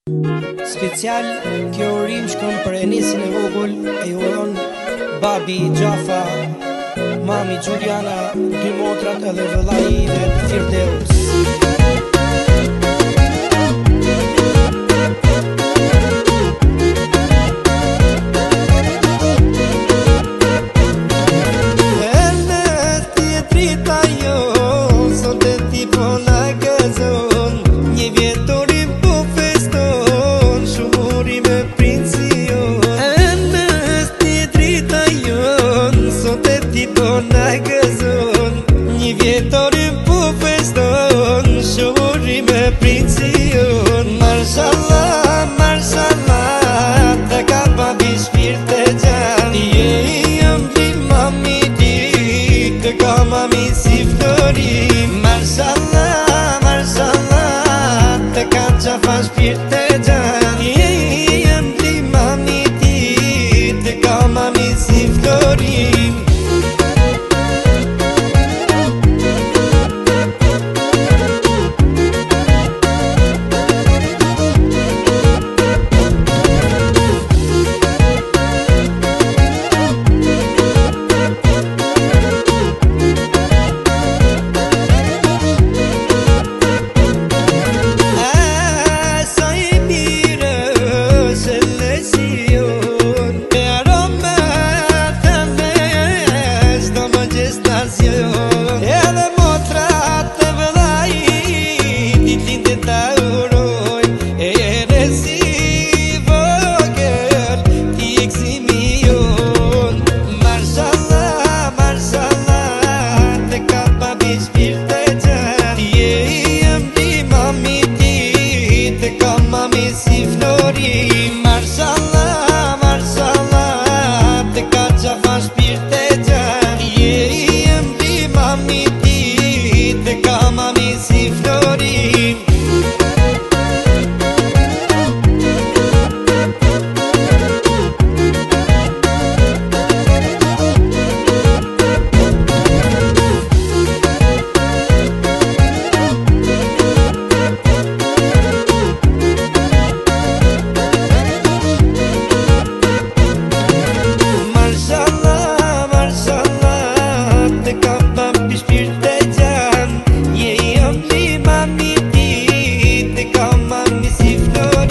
Special kjo urim shkon për Enisin e vogël, e uron babi Gjafa, mami Juliana, dy motrat edhe vëllai dhe Firdeus. Një vjetorim po feston, shohuri me princion. Marshallah, marshallah, të ka babi shpirt e gjan. Je jam li mami ti, të ka mami si flori. Marshallah, marshallah, të ka Gjafa shpirt e gjan. Je jam li mami ti, të ka mami si flori. Edhe motrat të vëllai ditlin të ta uroj, edhe si vogël ti eksimion. Marshallah, marshallah, të ka babi shpirt e gjan. Je jam li mami ti, të ka mami si flori. Marshallah, marshallah, të ka Gjafa shpirt e gjan. Mami ti, të ka mami si flori. Marshallah, marshallah, të ka babi shpirt e gjan. Je jam li mami ti, të ka mami si flori.